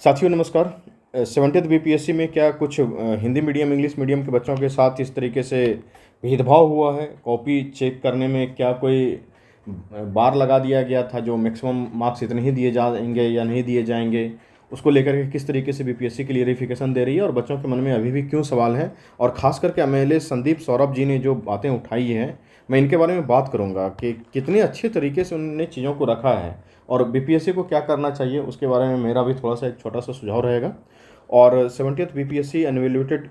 साथियों नमस्कार। 70th BPSC में क्या कुछ हिंदी मीडियम इंग्लिश मीडियम के बच्चों के साथ इस तरीके से भेदभाव हुआ है? कॉपी चेक करने में क्या कोई बार लगा दिया गया था जो मैक्सिमम मार्क्स इतने ही दिए जाएंगे या नहीं दिए जाएंगे? उसको लेकर के किस तरीके से बीपीएससी क्लियरिफिकेशन दे रही है और बच्चों के मन में अभी भी क्यों सवाल हैं? और ख़ास करके एमएलए संदीप सौरभ जी ने जो बातें उठाई हैं, मैं इनके बारे में बात करूंगा कि कितने अच्छे तरीके से उन्होंने चीज़ों को रखा है और बीपीएससी को क्या करना चाहिए उसके बारे में मेरा भी थोड़ा सा एक छोटा सा सुझाव रहेगा। और 70th बीपीएससी अनवेल्युएटेड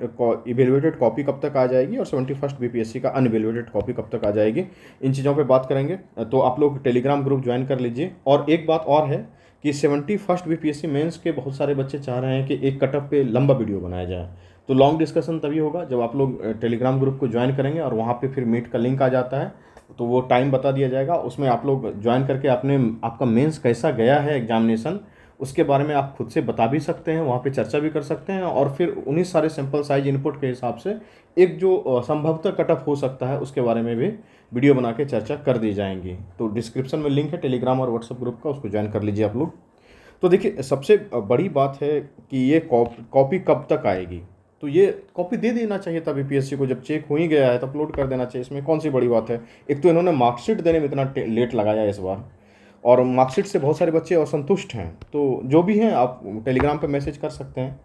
इवेल्युएटेड कॉपी कब तक आ जाएगी और 71st बीपीएससी का अनवेल्युएटेड कॉपी कब तक आ जाएगी, इन चीज़ों पे बात करेंगे। तो आप लोग टेलीग्राम ग्रुप ज्वाइन कर लीजिए। और एक बात और है कि 71st बीपीएससी मेंस के बहुत सारे बच्चे चाह रहे हैं कि एक कटअप पे लंबा वीडियो बनाया जाए। तो लॉन्ग डिस्कशन तभी होगा जब आप लोग टेलीग्राम ग्रुप को ज्वाइन करेंगे और वहाँ पे फिर मीट का लिंक आ जाता है, तो वो टाइम बता दिया जाएगा। उसमें आप लोग ज्वाइन करके आपका मेंस कैसा गया है एग्जामिनेशन, उसके बारे में आप खुद से बता भी सकते हैं, वहाँ पे चर्चा भी कर सकते हैं और फिर उन्हीं सारे सैम्पल साइज इनपुट के हिसाब से एक जो संभवतः कटअप हो सकता है उसके बारे में भी वीडियो बना के चर्चा कर दी जाएंगी। तो डिस्क्रिप्शन में लिंक है टेलीग्राम और व्हाट्सएप ग्रुप का, उसको ज्वाइन कर लीजिए आप लोग। तो देखिए, सबसे बड़ी बात है कि ये कॉपी कब तक आएगी। तो ये कॉपी दे देना चाहिए था बीपीएससी को, जब चेक हो ही गया है तो अपलोड कर देना चाहिए। इसमें कौन सी बड़ी बात है? एक तो इन्होंने मार्कशीट देने में इतना लेट लगाया इस बार, और मार्कशीट से बहुत सारे बच्चे असंतुष्ट हैं। तो जो भी हैं आप टेलीग्राम पे मैसेज कर सकते हैं।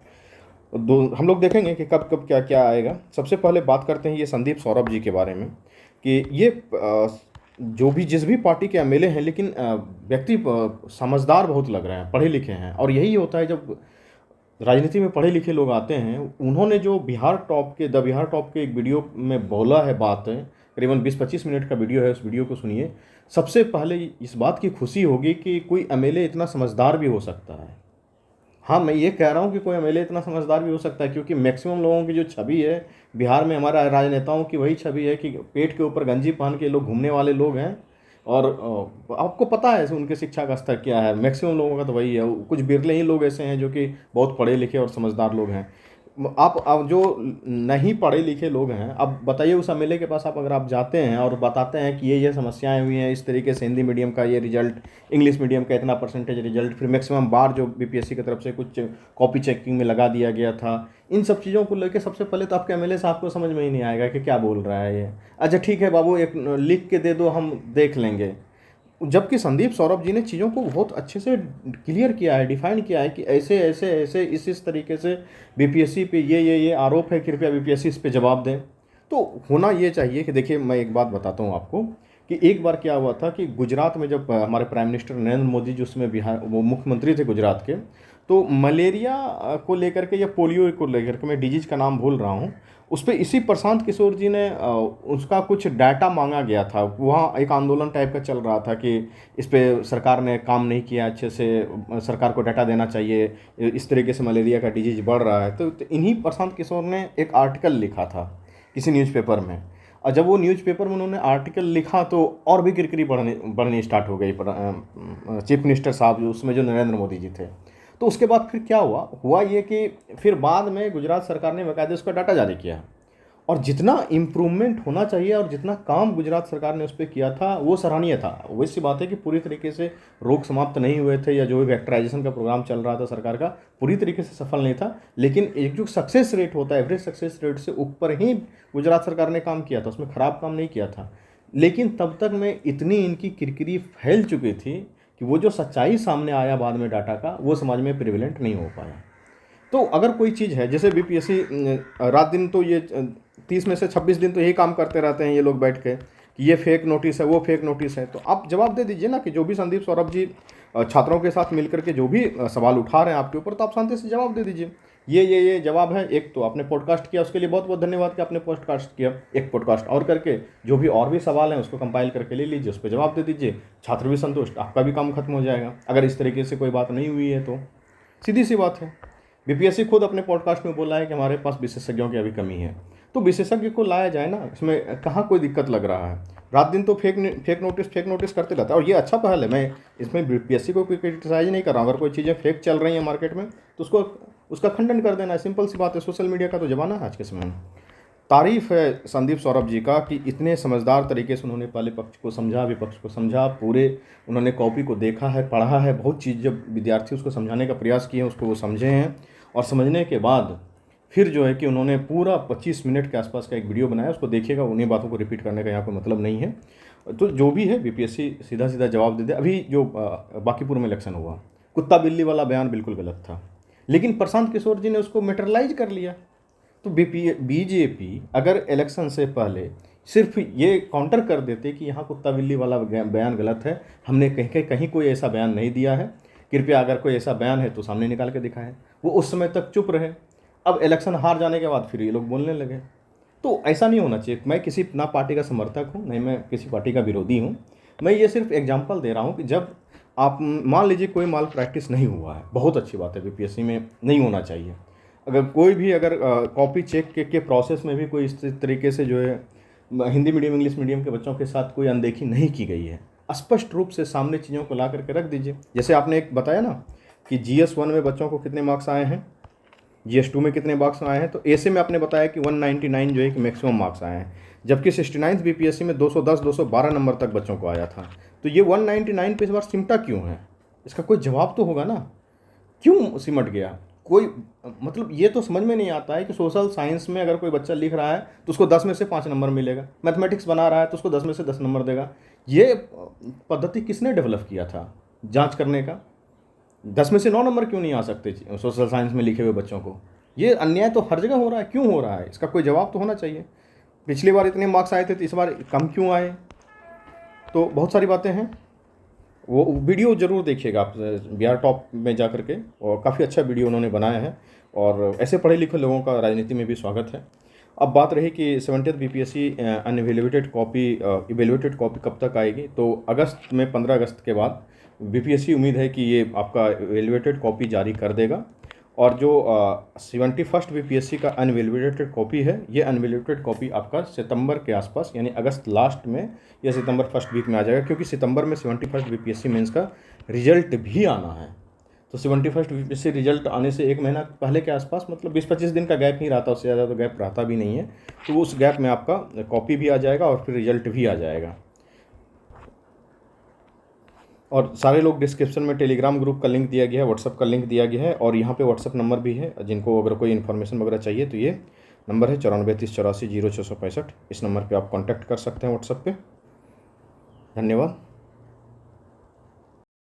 हम लोग देखेंगे कि कब कब क्या क्या आएगा। सबसे पहले बात करते हैं ये संदीप सौरभ जी के बारे में कि ये जो भी जिस भी पार्टी के एमएलए हैं, लेकिन व्यक्ति समझदार बहुत लग रहे हैं, पढ़े लिखे हैं। और यही होता है जब राजनीति में पढ़े लिखे लोग आते हैं। उन्होंने जो द बिहार टॉप के एक वीडियो में बोला है बात, करीबन 20-25 मिनट का वीडियो है, उस वीडियो को सुनिए। सबसे पहले इस बात की खुशी होगी कि कोई एमएलए इतना समझदार भी हो सकता है। हाँ, मैं ये कह रहा हूँ कि कोई एमएलए इतना समझदार भी हो सकता है, क्योंकि मैक्सिमम लोगों की जो छवि है बिहार में, हमारा राजनेताओं की वही छवि है कि पेट के ऊपर गंजी पहन के लोग घूमने वाले लोग हैं। और आपको पता है उनके शिक्षा का स्तर क्या है, मैक्सिमम लोगों का तो वही है। कुछ बिरले ही लोग ऐसे हैं जो कि बहुत पढ़े लिखे और समझदार लोग हैं। आप अब जो नहीं पढ़े लिखे लोग हैं, अब बताइए उस एमएलए के पास अगर आप जाते हैं और बताते हैं कि ये समस्याएं हुई हैं, इस तरीके से हिंदी मीडियम का ये रिजल्ट, इंग्लिश मीडियम का इतना परसेंटेज रिजल्ट, फिर मैक्सिमम बार जो बीपीएससी की तरफ से कुछ कॉपी चेकिंग में लगा दिया गया था, इन सब चीज़ों को लेकर सबसे पहले तो आपके एमएलए साहब को समझ में ही नहीं आएगा कि क्या बोल रहा है ये। अच्छा ठीक है बाबू, एक लिख के दे दो, हम देख लेंगे। जबकि संदीप सौरभ जी ने चीज़ों को बहुत अच्छे से क्लियर किया है, डिफाइन किया है कि ऐसे ऐसे ऐसे इस तरीके से बीपीएससी पे ये आरोप है, कृपया बीपीएससी इस पे जवाब दें। तो होना ये चाहिए कि देखिए, मैं एक बात बताता हूँ आपको कि एक बार क्या हुआ था कि गुजरात में जब हमारे प्राइम मिनिस्टर नरेंद्र मोदी जी उसमें बिहार वो मुख्यमंत्री थे गुजरात के, तो मलेरिया को लेकर के या पोलियो को लेकर के, मैं डिजीज का नाम भूल रहा हूँ, उस पर इसी प्रशांत किशोर जी ने उसका कुछ डाटा मांगा गया था। वहाँ एक आंदोलन टाइप का चल रहा था कि इस पे सरकार ने काम नहीं किया अच्छे से, सरकार को डाटा देना चाहिए, इस तरीके से मलेरिया का डिजीज बढ़ रहा है। तो इन्हीं प्रशांत किशोर ने एक आर्टिकल लिखा था किसी न्यूज़पेपर में। और जब वो न्यूज़पेपर में उन्होंने आर्टिकल लिखा तो और भी किरकिरी बढ़नी स्टार्ट हो गई चीफ मिनिस्टर साहब जो उसमें जो नरेंद्र मोदी जी थे। तो उसके बाद फिर क्या हुआ ये कि फिर बाद में गुजरात सरकार ने बाकायदे उसका डाटा जारी किया। और जितना इम्प्रूवमेंट होना चाहिए और जितना काम गुजरात सरकार ने उस पर किया था वो सराहनीय था। वैसी बात है कि पूरी तरीके से रोग समाप्त नहीं हुए थे, या जो भी वैक्टराइजेशन का प्रोग्राम चल रहा था सरकार का पूरी तरीके से सफल नहीं था, लेकिन एक जो सक्सेस रेट होता है, एवरेज सक्सेस रेट से ऊपर ही गुजरात सरकार ने काम किया था, उसमें ख़राब काम नहीं किया था। लेकिन तब तक में इतनी इनकी किरकिरी फैल चुकी थी कि वो जो सच्चाई सामने आया बाद में डाटा का, वो समाज में प्रिवेलेंट नहीं हो पाया। तो अगर कोई चीज़ है, जैसे बीपीएससी रात दिन तो ये 30 में से 26 दिन तो यही काम करते रहते हैं ये लोग बैठ के कि ये फेक नोटिस है, वो फेक नोटिस है। तो आप जवाब दे दीजिए ना कि जो भी संदीप सौरभ जी छात्रों के साथ मिलकर के जो भी सवाल उठा रहे हैं आपके ऊपर, तो आप शांति से जवाब दे दीजिए। ये जवाब है। एक तो आपने पॉडकास्ट किया, उसके लिए बहुत बहुत धन्यवाद कि आपने पॉडकास्ट किया। एक पॉडकास्ट और करके जो भी और भी सवाल हैं उसको कंपाइल करके ले लीजिए, उस पर जवाब दे दीजिए, छात्र भी संतुष्ट, आपका भी काम खत्म हो जाएगा। अगर इस तरीके से कोई बात नहीं हुई है तो सीधी सी बात है। बीपीएससी खुद अपने पॉडकास्ट में बोला है कि हमारे पास विशेषज्ञों की अभी कमी है, तो विशेषज्ञ को लाया जाए ना, इसमें कहाँ कोई दिक्कत लग रहा है। रात दिन तो फेक नोटिस करते रहता है, और ये अच्छा पहल है। मैं इसमें बीपीएससी को कोई क्रिटिसाइज नहीं कर रहा हूँ। अगर कोई चीज़ें फेक चल रही हैं मार्केट में तो उसका खंडन कर देना है, सिंपल सी बात है। सोशल मीडिया का तो ज़माना है आज के समय में। तारीफ़ है संदीप सौरभ जी का कि इतने समझदार तरीके से उन्होंने पहले पक्ष को समझा, विपक्ष को समझा, पूरे उन्होंने कॉपी को देखा है, पढ़ा है, बहुत चीज़ जब विद्यार्थी उसको समझाने का प्रयास किए हैं उसको वो समझे हैं, और समझने के बाद फिर जो है कि उन्होंने पूरा 25 मिनट के आसपास का एक वीडियो बनाया, उसको देखिएगा। उन्हीं बातों को रिपीट करने का यहाँ कोई मतलब नहीं है। तो जो भी है बीपीएससी सीधा सीधा जवाब दे दे। अभी जो बांकीपुर में इलेक्शन हुआ, कुत्ता बिल्ली वाला बयान बिल्कुल गलत था, लेकिन प्रशांत किशोर जी ने उसको मेटरलाइज कर लिया। तो बीजेपी अगर इलेक्शन से पहले सिर्फ ये काउंटर कर देते कि यहाँ कुत्ता बिल्ली वाला बयान गलत है, हमने कहीं कहीं कोई ऐसा बयान नहीं दिया है, कृपया अगर कोई ऐसा बयान है तो सामने निकाल के दिखाएं, वो उस समय तक चुप रहे। अब इलेक्शन हार जाने के बाद फिर ये लोग बोलने लगे। तो ऐसा नहीं होना चाहिए। मैं किसी ना पार्टी का समर्थक हूँ, नहीं मैं किसी पार्टी का विरोधी हूँ। मैं ये सिर्फ एग्जांपल दे रहा हूँ कि जब आप मान लीजिए कोई माल प्रैक्टिस नहीं हुआ है, बहुत अच्छी बात है, बीपीएससी में नहीं होना चाहिए। अगर कोई भी अगर कॉपी चेक के प्रोसेस में भी कोई इस तरीके से जो है हिंदी मीडियम इंग्लिश मीडियम के बच्चों के साथ कोई अनदेखी नहीं की गई है, स्पष्ट रूप से सामने चीज़ों को ला करके रख दीजिए। जैसे आपने एक बताया ना कि GS1 में बच्चों को कितने मार्क्स आए हैं, GS2 में कितने मार्क्स आए हैं, तो ऐसे में आपने बताया कि 199 जो है कि मैक्सिमम मार्क्स आए हैं, जबकि 69th बीपीएससी में 210 212 नंबर तक बच्चों को आया था। तो ये 199 पे इस बार सिमटा क्यों है? इसका कोई जवाब तो होगा ना, क्यों सिमट गया? कोई मतलब ये तो समझ में नहीं आता है कि सोशल साइंस में अगर कोई बच्चा लिख रहा है तो उसको 10 में से 5 नंबर मिलेगा, मैथमेटिक्स बना रहा है तो उसको 10 में से 10 नंबर देगा। ये पद्धति किसने डेवलप किया था जांच करने का? 10 में से 9 नंबर क्यों नहीं आ सकते सोशल साइंस में लिखे हुए बच्चों को? ये अन्याय तो हर जगह हो रहा है, क्यों हो रहा है? इसका कोई जवाब तो होना चाहिए। पिछली बार इतने मार्क्स आए थे तो इस बार कम क्यों आए? तो बहुत सारी बातें हैं। वो वीडियो ज़रूर देखिएगा आप बिहार टॉप में जा कर के, और काफ़ी अच्छा वीडियो उन्होंने बनाया है, और ऐसे पढ़े लिखे लोगों का राजनीति में भी स्वागत है। अब बात रही कि 70th BPSC unevaluated copy evaluated copy कब तक आएगी, तो अगस्त में 15 अगस्त के बाद बीपीएससी उम्मीद है कि ये आपका इवेलुएटेड कॉपी जारी कर देगा। और जो 71st बीपीएससी का अनवेलुएटेड कॉपी है, ये अनवेलुएटेड कॉपी आपका सितंबर के आसपास यानी अगस्त लास्ट में या सितंबर फर्स्ट वीक में आ जाएगा, क्योंकि सितंबर में 71st बीपीएससी मेंस का रिजल्ट भी आना है। तो 71st बीपीएससी रिजल्ट आने से एक महीना पहले के आसपास, मतलब 20-25 दिन का गैप ही रहता, उससे ज़्यादा तो गैप रहता भी नहीं है। तो उस गैप में आपका कॉपी भी आ जाएगा और फिर रिजल्ट भी आ जाएगा। और सारे लोग डिस्क्रिप्शन में टेलीग्राम ग्रुप का लिंक दिया गया है, व्हाट्सअप का लिंक दिया गया है, और यहाँ पे व्हाट्सअप नंबर भी है। जिनको अगर कोई इन्फॉर्मेशन वगैरह चाहिए तो ये नंबर है 94 30 84 0665। इस नंबर पे आप कांटेक्ट कर सकते हैं व्हाट्सअप पे। धन्यवाद।